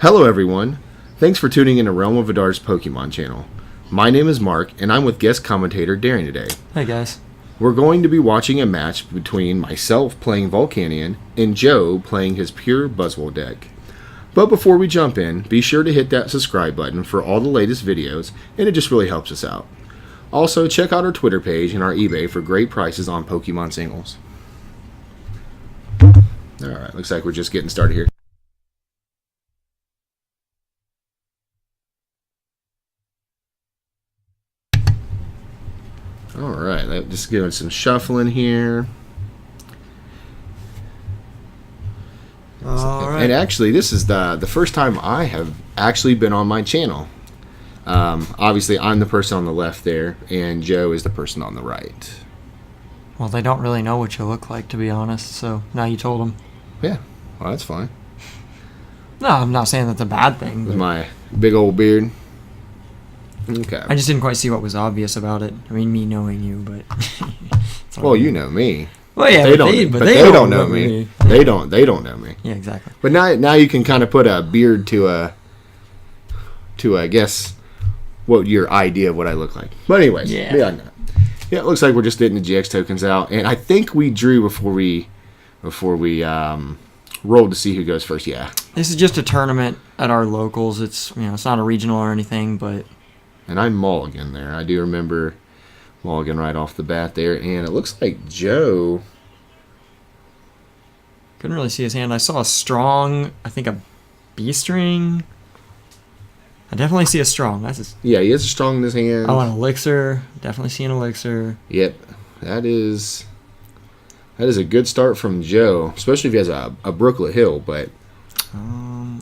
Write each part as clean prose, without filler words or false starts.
Hello everyone, thanks for tuning in to Realm of Adar's Pokemon channel. My name is Mark, and I'm with guest commentator Darren today. Hey guys. We're going to be watching a match between myself playing Volcanion and Joe playing his pure Buzzwole deck. But before we jump in, be sure to hit that subscribe button for all the latest videos, and it just really helps us out. Also, check out our Twitter page and our eBay for great prices on Pokemon singles. Alright, looks like we're just getting started here. Alright, just giving some shuffling here. Alright. And actually, this is the first time I have actually been on my channel. Obviously, I'm the person on the left there, and Joe is the person on the right. Well, they don't really know what you look like, to be honest, so now you told them. Yeah, well, that's fine. No, I'm not saying that's a bad thing. With my big old beard. Okay. I just didn't quite see what was obvious about it. I mean, me knowing you, but... Well, you know me. Well, yeah, they don't know me. They don't know me. Yeah, exactly. But now you can kind of put a beard to I guess what your idea of what I look like. But anyways, yeah, it looks like we're just getting the GX tokens out, and I think we drew before we rolled to see who goes first. Yeah. This is just a tournament at our locals. It's it's not a regional or anything, but. And I'm mulligan there. I do remember mulligan right off the bat there, and it looks like Joe. Couldn't really see his hand. I saw a strong, I think a B-string. I definitely see a strong. Yeah, he has a strong in his hand. Oh, an elixir. Definitely see an elixir. Yep, that is a good start from Joe, especially if he has a Brooklet Hill. But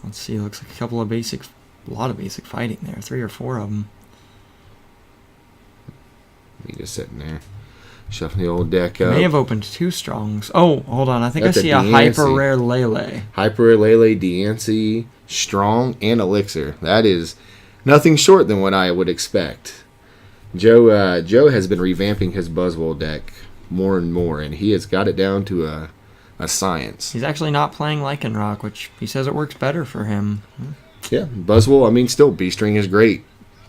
let's see. Looks like a lot of basic fighting there. 3 or 4 of them. He just sitting there, shuffling the old deck up. May have opened 2 strongs. Oh, hold on. I think That's I see a hyper rare Lele. Hyper rare Lele, Deancey, strong, and elixir. That is nothing short than what I would expect. Joe has been revamping his Buzzwole deck more and more, and he has got it down to a science. He's actually not playing Lycanroc, which he says it works better for him. Yeah, Buzzwole, I mean, still, B-string is great.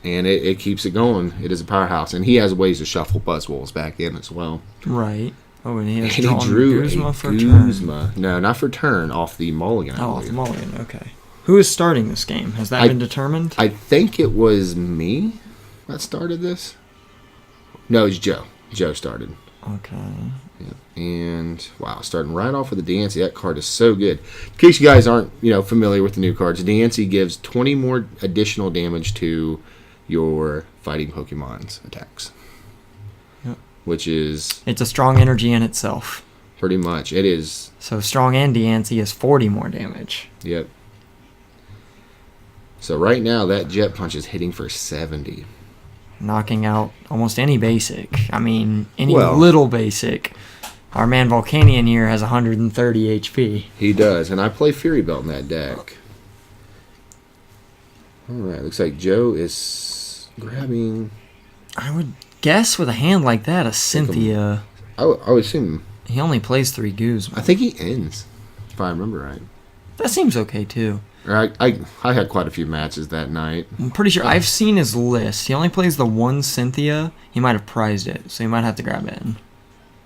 And it keeps it going. It is a powerhouse. And he has ways to shuffle Buzzwoles back in as well. Right. Oh, and he has and he drew Guzma for turn. No, not for turn. Off the mulligan. Oh, off the mulligan. Okay. Who is starting this game? Has that been determined? I think it was me that started this. No, it's Joe. Joe started. Okay. Yeah. And, wow, starting right off with the Deancey. That card is so good. In case you guys aren't familiar with the new cards, Deancey gives 20 more additional damage to your fighting Pokemon's attacks. Yep. Which is... It's a strong energy in itself. Pretty much. It is. So strong and Deancey is 40 more damage. Yep. So right now, that Jet Punch is hitting for 70. Knocking out almost any basic. I mean, any little basic. Our man Volcanion here has 130 HP. He does, and I play Fury Belt in that deck. Alright, looks like Joe is grabbing... I would guess with a hand like that, a Cynthia... I would assume... He only plays 3 Guzma. I think he ends, if I remember right. That seems okay, too. I had quite a few matches that night. I'm pretty sure I've seen his list. He only plays the 1 Cynthia. He might have prized it, so he might have to grab it in.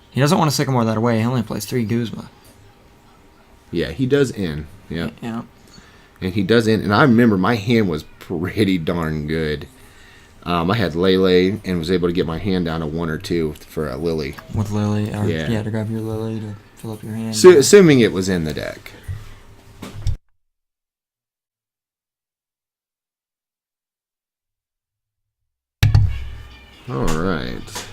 He doesn't want to Sycamore that away. He only plays 3 Guzma. Yeah, he does end. Yep. Yeah. And he does end. And I remember my hand was pretty darn good. I had Lele and was able to get my hand down to 1 or 2 for a Lily. With Lily? Yeah, to grab your Lily to fill up your hand. So, assuming it was in the deck. All right.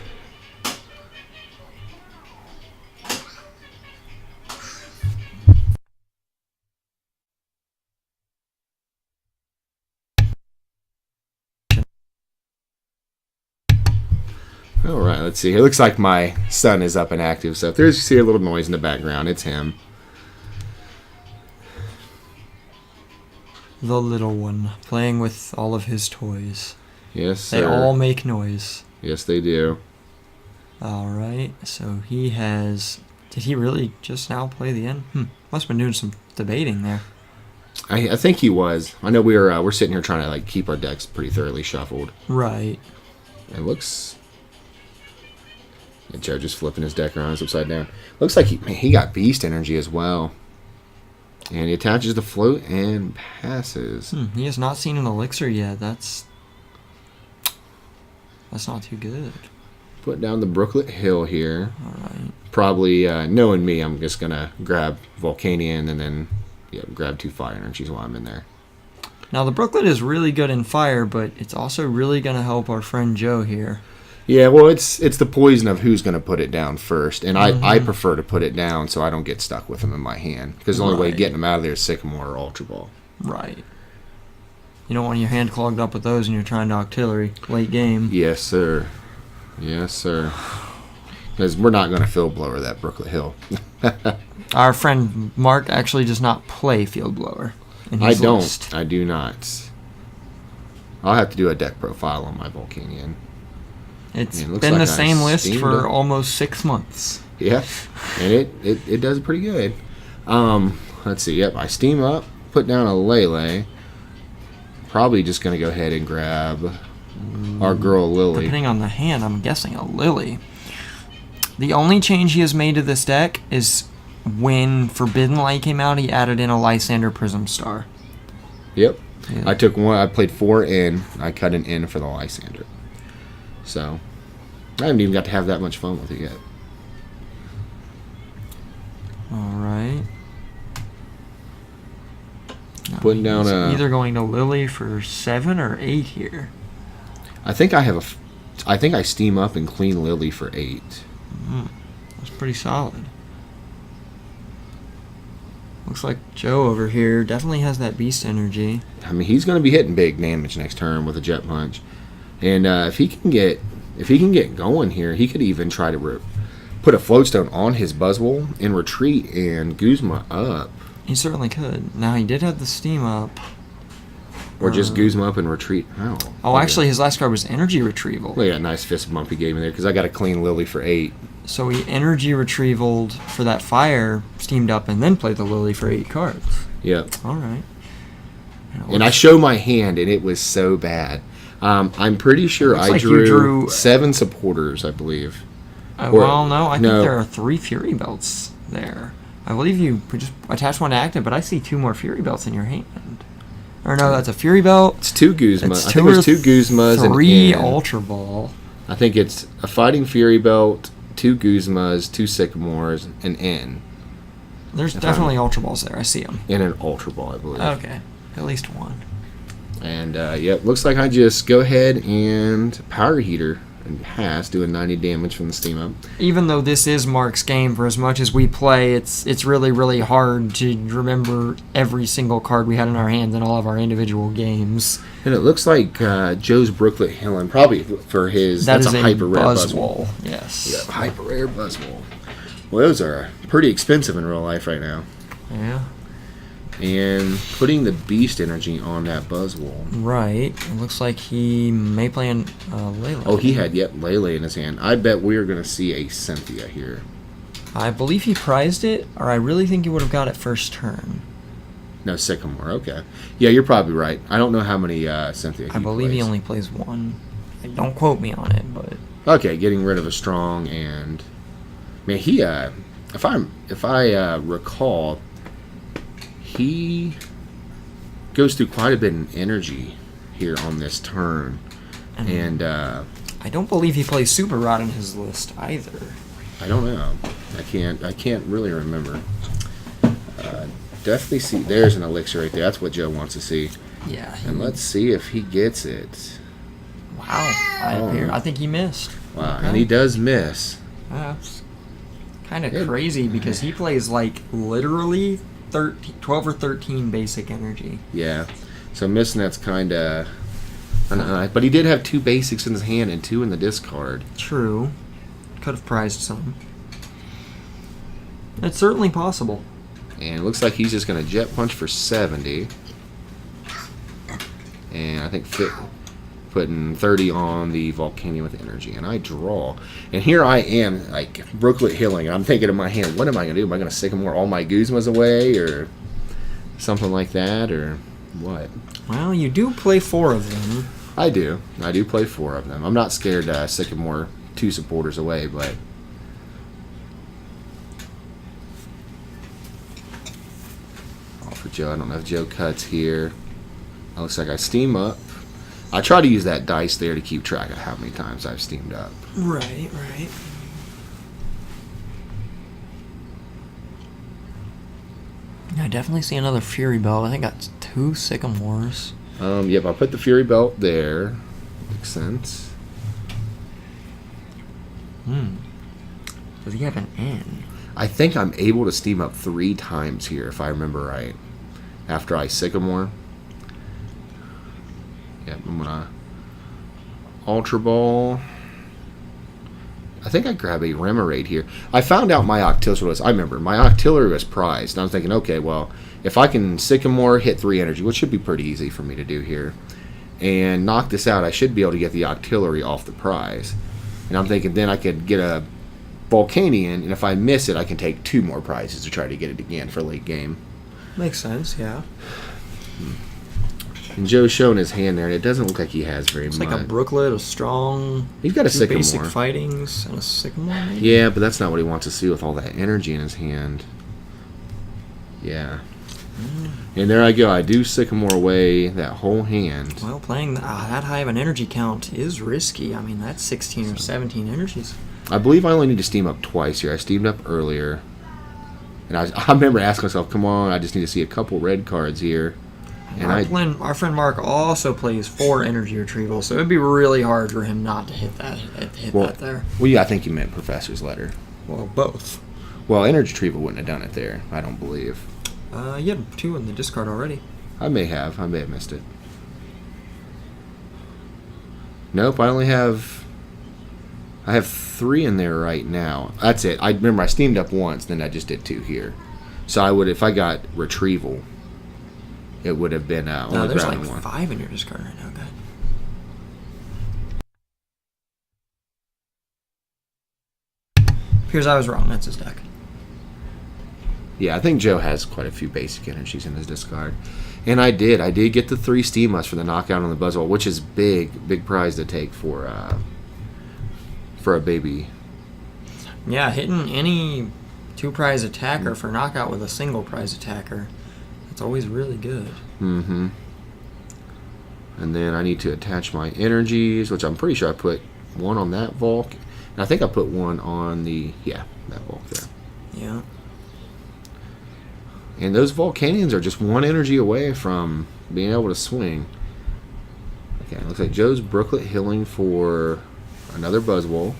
All right, let's see. It looks like my son is up and active, so if there's you see a little noise in the background, it's him. The little one, playing with all of his toys. Yes, sir. They all make noise. Yes, they do. Alright, so he has... Did he really just now play the end? Must have been doing some debating there. I think he was. I know we're sitting here trying to like keep our decks pretty thoroughly shuffled. Right. It looks. And Joe just flipping his deck around, it's upside down. Looks like he got beast energy as well. And he attaches the float and passes. He has not seen an elixir yet. That's not too good. Put down the Brooklet Hill here. All right. Probably, knowing me, I'm just going to grab Volcanion and then grab 2 fire energies while I'm in there. Now, the Brooklet is really good in fire, but it's also really going to help our friend Joe here. Yeah, well, it's the poison of who's going to put it down first. And I prefer to put it down so I don't get stuck with them in my hand. Because the only way getting them out of there is Sycamore or Ultra Ball. Right. You don't want your hand clogged up with those when you're trying to Octillery late game. Yes, sir. Yes, sir. Because we're not going to field blower that Brooklet Hill. Our friend Mark actually does not play field blower. I don't. List. I do not. I'll have to do a deck profile on my Volcanion. It's been the same list for almost 6 months. Yeah, and it does pretty good. Let's see. Yep, I steam up, put down a Lele. Probably just going to go ahead and grab our girl Lily. Depending on the hand, I'm guessing a Lily. The only change he has made to this deck is when Forbidden Light came out, he added in a Lysander Prism Star. Yep. Yeah. I took one. I played 4 in. I cut an in for the Lysander. So, I haven't even got to have that much fun with it yet. Alright. Putting down a... either going to Lily for 7 or 8 here. I think I steam up and clean Lily for 8. That's pretty solid. Looks like Joe over here definitely has that beast energy. I mean, he's going to be hitting big damage next turn with a Jet Punch. And if he can get going here, he could even try to put a Floatstone on his Buzzwole and retreat and Guzma up. He certainly could. Now, he did have the steam up. Or just Guzma up and retreat. Oh, actually, his last card was Energy Retrieval. Look at that nice fist bump he gave me there, because I got a clean Lily for 8. So he Energy Retrievaled for that fire, steamed up, and then played the Lily for 8 cards. Yep. All right. And I show my hand, and it was so bad. I'm pretty sure I drew 7 supporters, I believe. Well, no, I think there are 3 Fury Belts there. I believe you just attach one to active, but I see 2 more Fury Belts in your hand. Or no, that's a Fury Belt. It's 2 Guzmas. I think there's 2 Guzmas and 3 Ultra Ball. I think it's a Fighting Fury Belt, 2 Guzmas, 2 Sycamores, an N. There's definitely Ultra Balls there. I see them. And an Ultra Ball, I believe. Okay. At least 1. And, yep, looks like I just go ahead and Power Heater and pass, doing 90 damage from the steam up. Even though this is Mark's game, for as much as we play, it's really, really hard to remember every single card we had in our hands in all of our individual games. And it looks like Joe's Brooklet Hill, and probably for his... That's a hyper rare Buzzwole. Yes. Yeah, hyper rare Buzzwole. Well, those are pretty expensive in real life right now. Yeah. And putting the beast energy on that Buzzwole. Right. It looks like he may play in Lele. Oh, he had, Lele in his hand. I bet we're going to see a Cynthia here. I believe he prized it, or I really think he would have got it first turn. No, Sycamore. Okay. Yeah, you're probably right. I don't know how many Cynthia I believe plays. He only plays 1. Don't quote me on it, but... Okay, getting rid of a strong and... Man, he... if I recall... He goes through quite a bit of energy here on this turn, and I don't believe he plays Super Rod in his list either. I don't know. I can't really remember. Definitely see. There's an elixir right there. That's what Joe wants to see. Yeah. And let's see if he gets it. Wow. I think he missed. Wow. Okay. And he does miss. That's kind of crazy because he plays like literally 12 or 13 basic energy. Yeah. So missing that's kind of... but he did have 2 basics in his hand and 2 in the discard. True. Could have prized some. It's certainly possible. And it looks like he's just going to Jet Punch for 70. And I think putting 30 on the Volcanion with energy. And I draw. And here I am, like, Brooklet Hilling. I'm thinking in my hand, what am I going to do? Am I going to Sycamore all my Guzmas away? Or something like that, or what? Well, you do play 4 of them. I do play 4 of them. I'm not scared to Sycamore 2 supporters away, but for Joe, I don't know if Joe cuts here. It looks like I steam up. I try to use that dice there to keep track of how many times I've steamed up. Right. I definitely see another Fury Belt. I think that's 2 Sycamores. Yep, I put the Fury Belt there. Makes sense. Does he have an N? I think I'm able to steam up 3 times here, if I remember right. After I Sycamore. Yep, I'm gonna Ultra Ball. I think I grab a Remoraid here. I found out my Octillery was, I remember, my Octillery was prized. And I was thinking, okay, well, if I can Sycamore, hit 3 energy, which should be pretty easy for me to do here, and knock this out, I should be able to get the Octillery off the prize. And I'm thinking then I could get a Volcanion, and if I miss it, I can take 2 more prizes to try to get it again for late game. Makes sense, yeah. And Joe's showing his hand there, and it doesn't look like he has very much. It's like a Brooklet, a Strong. He's got a 2 Sycamore. basic fightings, and a Sycamore, maybe? Yeah, but that's not what he wants to see with all that energy in his hand. Yeah. And there I go. I do Sycamore away that whole hand. Well, playing that high of an energy count is risky. I mean, that's 16 or 17 energies. I believe I only need to steam up twice here. I steamed up earlier. And I remember asking myself, come on, I just need to see a couple red cards here. And our friend Mark also plays 4 energy retrieval, so it'd be really hard for him not to hit that there. Well, yeah, I think you meant Professor's Letter. Well, both. Well, energy retrieval wouldn't have done it there, I don't believe. You had 2 in the discard already. I may have missed it. Nope, I have 3 in there right now. That's it. I remember I steamed up once, then I just did 2 here. So I would, if I got retrieval, it would have been only no, there's grabbing like 1. 5 in your discard right now, guy. Appears I was wrong. That's his deck. Yeah, I think Joe has quite a few basic energies in his discard. And I did get the 3 Steam Musts for the knockout on the Buzzwole, which is big prize to take for a baby. Yeah, hitting any 2 prize attacker for knockout with a single prize attacker, it's always really good. Mm-hmm. And then I need to attach my energies, which I'm pretty sure I put 1 on that Volk. And I think I put 1 on that Volk there. Yeah. And those Volcanions are just 1 energy away from being able to swing. Okay, looks like Joe's Brooklet healing for another Buzzwole.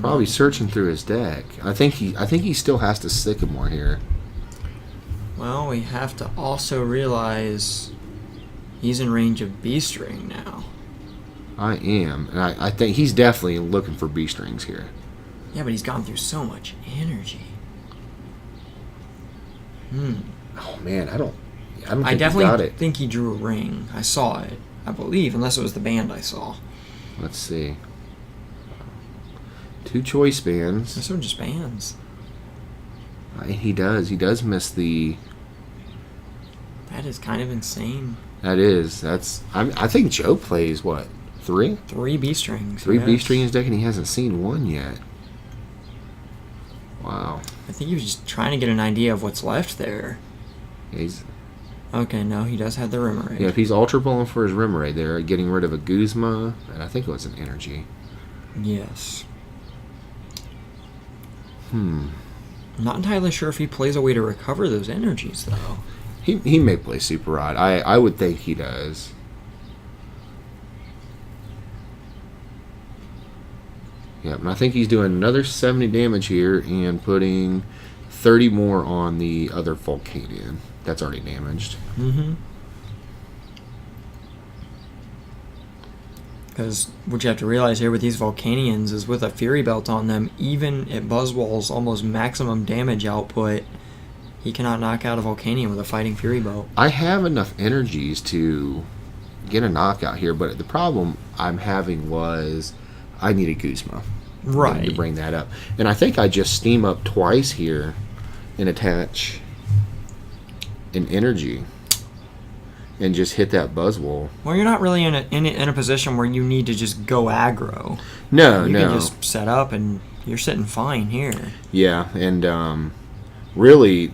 Probably searching through his deck. I think he still has to Sycamore here. Well, we have to also realize he's in range of B-String now. I am. And I think he's definitely looking for B-Strings here. Yeah, but he's gone through so much energy. Oh, man, I don't I think definitely he got it. think he drew a ring. I saw it, I believe, unless it was the band I saw. Let's see. 2 choice bands. Those are just bands. He does miss the... That is kind of insane. That is. I think Joe plays, what, 3? 3 B-Strings. 3 yes. B-Strings deck, and he hasn't seen 1 yet. Wow. I think he was just trying to get an idea of what's left there. Okay, no, he does have the Remoraid. Yeah, if he's Ultra Balling for his Remoraid there, getting rid of a Guzma, and I think it was an energy. Yes. I'm not entirely sure if he plays a way to recover those energies, though. He may play Super Rod. I would think he does. Yep, and I think he's doing another 70 damage here and putting 30 more on the other Volcanion. That's already damaged. Mm-hmm. Because what you have to realize here with these Volcanions is with a Fury Belt on them, even at Buzzwole's almost maximum damage output, he cannot knock out a Volcanion with a Fighting Fury Belt. I have enough energies to get a knockout here, but the problem I'm having was I need a Guzma. Right. To bring that up. And I think I just steam up twice here and attach an energy and just hit that Buzzwole. Well, you're not really in a position where you need to just go aggro. No, you no. can just set up and you're sitting fine here. Yeah, and really,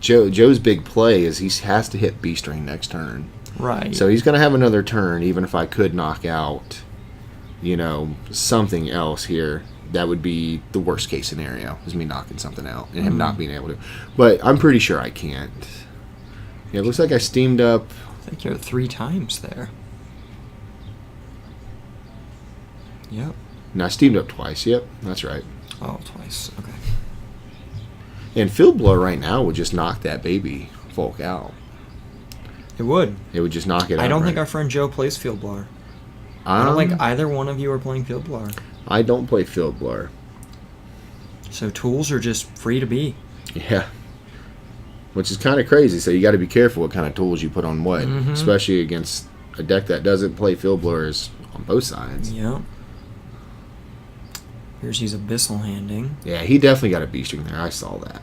Joe's big play is he has to hit B-string next turn. Right. So he's going to have another turn, even if I could knock out, something else here. That would be the worst case scenario, is me knocking something out and him not being able to. But I'm pretty sure I can't. Yeah, it looks like I steamed up. I think you're 3 times there. Yep. No, I steamed up twice. Yep, that's right. Oh, twice. Okay. And Field Blow right now would just knock that baby Volk out. It would. It would just knock it out. I don't think our friend Joe plays Field Blower. I don't think either one of you are playing Field Blower. I don't play Field Blower. So tools are just free to be. Yeah. Which is kind of crazy. So you got to be careful what kind of tools you put on what, especially against a deck that doesn't play Field Blowers on both sides. Yep. Here's his Abyssal Handing. Yeah, he definitely got a B-string there. I saw that.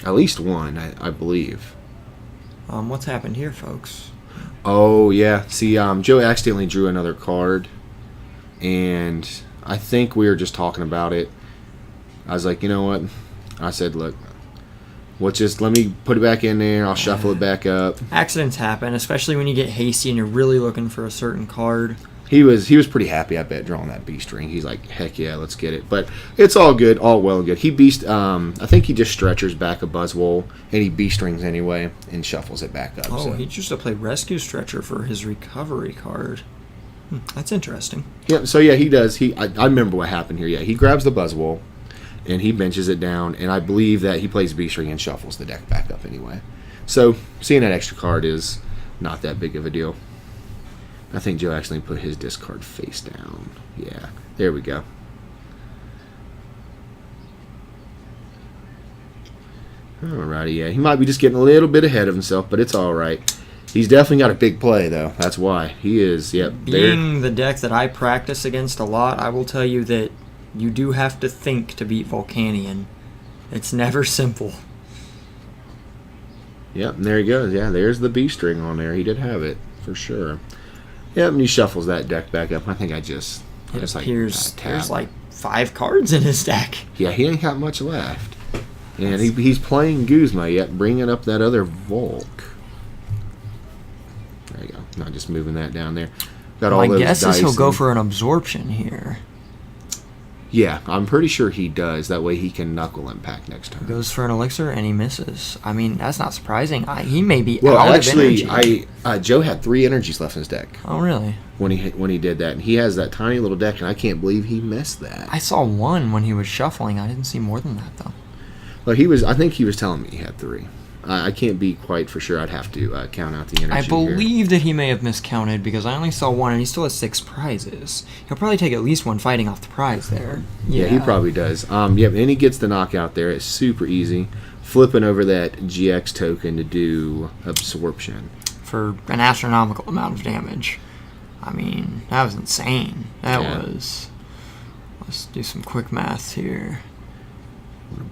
At least one, I believe. What's happened here, folks? Oh, yeah. See, Joe accidentally drew another card, and I think we were just talking about it. I was like, you know what? I said, look, let me put it back in there. I'll shuffle it back up. Accidents happen, especially when you get hasty and you're really looking for a certain card. He was pretty happy, I bet, drawing that B string. He's like, heck yeah, let's get it. But it's all good, all well and good. He I think he just stretchers back a Buzzwole, and he B strings anyway, and shuffles it back up. Oh, so. he used to play Rescue Stretcher for his recovery card. That's interesting. Yeah, so yeah, he does. I remember what happened here. Yeah, he grabs the Buzzwole, and he benches it down, and I believe that he plays B string and shuffles the deck back up anyway. So seeing that extra card is not that big of a deal. I think Joe actually put his discard face down. Yeah, there we go. Alrighty, yeah. He might be just getting a little bit ahead of himself, but it's alright. He's definitely got a big play, though. That's why. He is, yep. Being the deck that I practice against a lot, I will tell you that you do have to think to beat Volcanion. It's never simple. Yep, and there he goes. Yeah, there's the B string on there. He did have it, for sure. Yep, and he shuffles that deck back up. I think I just appears there's like 5 cards in his deck. Yeah, he ain't got much left. And he's playing Guzma, yet bringing up that other Volk. There you go. Not just moving that down there. Got all those guess dice is he'll go for an absorption here. Yeah, I'm pretty sure he does. That way he can knuckle impact next time. Goes for an elixir and he misses. I mean, that's not surprising. He may be well, out actually, of energy. Joe had 3 energies left in his deck. Oh, really? When he did that, and he has that tiny little deck, and I can't believe he missed that. I saw 1 when he was shuffling. I didn't see more than that though. Well, I think he was telling me he had 3. I can't be quite for sure. I'd have to count out the energy. I believe that he may have miscounted because I only saw 1 and he still has 6 prizes. He'll probably take at least 1 fighting off the prize there. Yeah, he probably does. Yeah, and he gets the knockout there. It's super easy. Flipping over that GX token to do absorption. For an astronomical amount of damage. I mean, that was insane. Let's do some quick math here.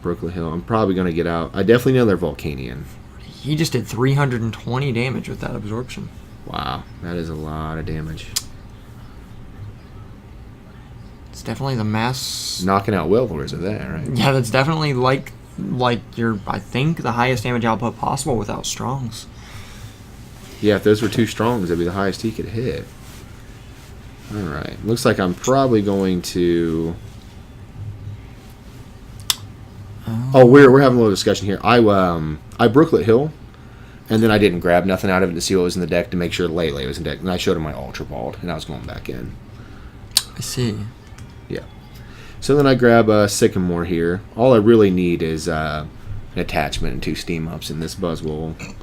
Brooklyn Hill. I'm probably going to get out. I definitely know they're Volcanion. He just did 320 damage with that absorption. Wow, that is a lot of damage. It's definitely the mass... Knocking out Whalers of that, right? Yeah, that's definitely like your, I think, the highest damage output possible without Strongs. Yeah, if those were 2 Strongs, that'd be the highest he could hit. Alright, looks like I'm probably going to... Oh, we're having a little discussion here. I Brooklet Hill, and then I didn't grab nothing out of it to see what was in the deck to make sure Lele was in deck. And I showed him my Ultra Bald, and I was going back in. I see. Yeah. So then I grab Sycamore here. All I really need is an attachment and 2 steam ups in this Buzzwole.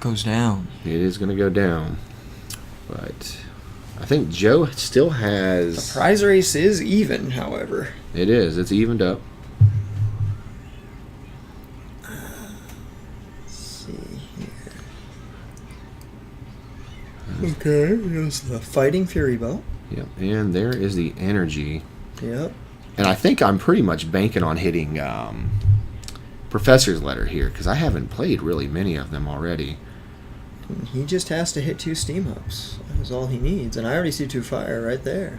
Goes down. It is going to go down. But I think Joe still has... The prize race is even, however. It is. It's evened up. Okay, here's the Fighting Fury Belt. Yep, and there is the energy. Yep. And I think I'm pretty much banking on hitting Professor's Letter here, because I haven't played really many of them already. He just has to hit 2 steam ups. That is all he needs. And I already see 2 fire right there.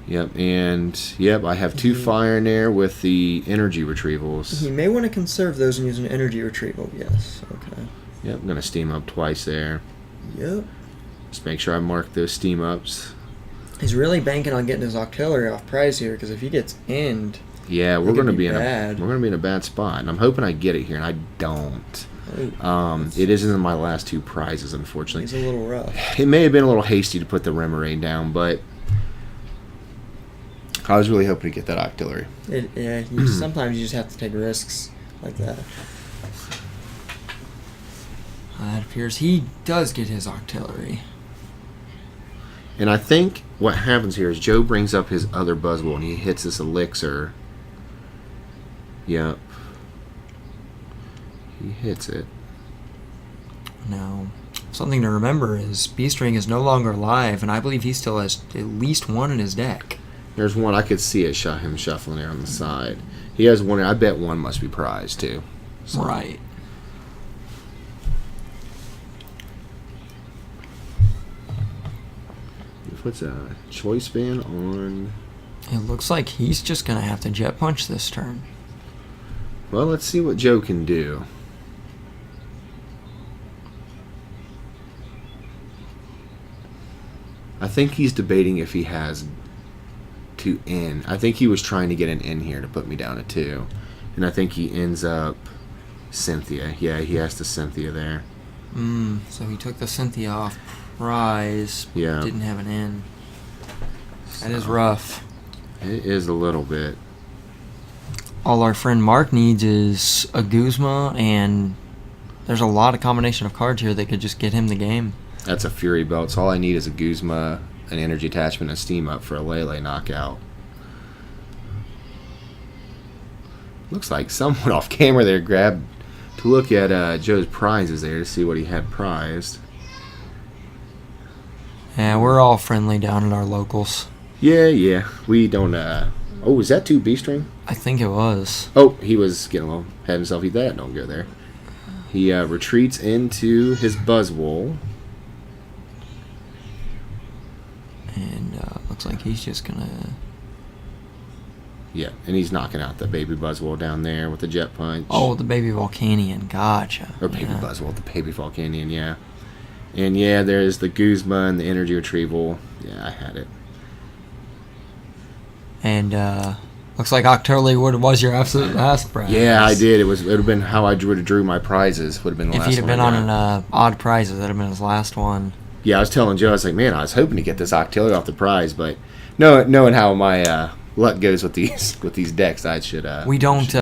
Yep, and I have 2 fire in there with the energy retrievals. He may want to conserve those and use an energy retrieval. Yes, okay. Yep, I'm going to steam up twice there. Yep. Just make sure I mark those steam ups. He's really banking on getting his auxiliary off prize here, because if he gets end, yeah, we're going to be bad. we're going to be in a bad spot, and I'm hoping I get it here, and I don't. It isn't in my last 2 prizes, unfortunately. He's a little rough. It may have been a little hasty to put the Remoraid down, but I was really hoping to get that auxiliary. Sometimes you just have to take risks like that. It appears he does get his auxiliary. And I think what happens here is Joe brings up his other Buzzwole and he hits this elixir. Yep. He hits it. Now, something to remember is Beastring is no longer alive, and I believe he still has at least 1 in his deck. There's 1. I could see it, him shuffling there on the side. He has 1. I bet 1 must be prized, too. So. Right. He puts a choice band on. It looks like he's just going to have to jet punch this turn. Well, let's see what Joe can do. I think he's debating if he has to in. I think he was trying to get an in here to put me down to 2. And I think he ends up Cynthia. Yeah, he has to Cynthia there. So he took the Cynthia off prize, but Yeah. didn't have an in. That is rough. It is a little bit. All our friend Mark needs is a Guzma, and there's a lot of combination of cards here that could just get him the game. That's a Fury Belt. So all I need is a Guzma, an energy attachment, and a steam up for a Lele knockout. Looks like someone off camera there grabbed to look at Joe's prizes there to see what he had prized. Yeah, we're all friendly down at our locals. Yeah. We don't. Oh, is that 2 B-string? I think it was. Oh, he was getting a little ahead of himself. That don't go there. He retreats into his Buzzwole. And looks like he's just going to... Yeah, and he's knocking out the baby Buzzwole down there with the jet punch. Oh, the baby Volcanion. Gotcha. Or baby Buzzwole, the baby Volcanion, yeah. And yeah, there's the Guzma and the energy retrieval. Yeah, I had it. And looks like October was your absolute last prize. Yeah, I did. It would have been how I drew my prizes. Would have been the if last one. If he'd have been on an odd prizes, that would have been his last one. Yeah, I was telling Joe, I was like, man, I was hoping to get this Octillery off the prize, but knowing how my luck goes with these decks, I should. We don't.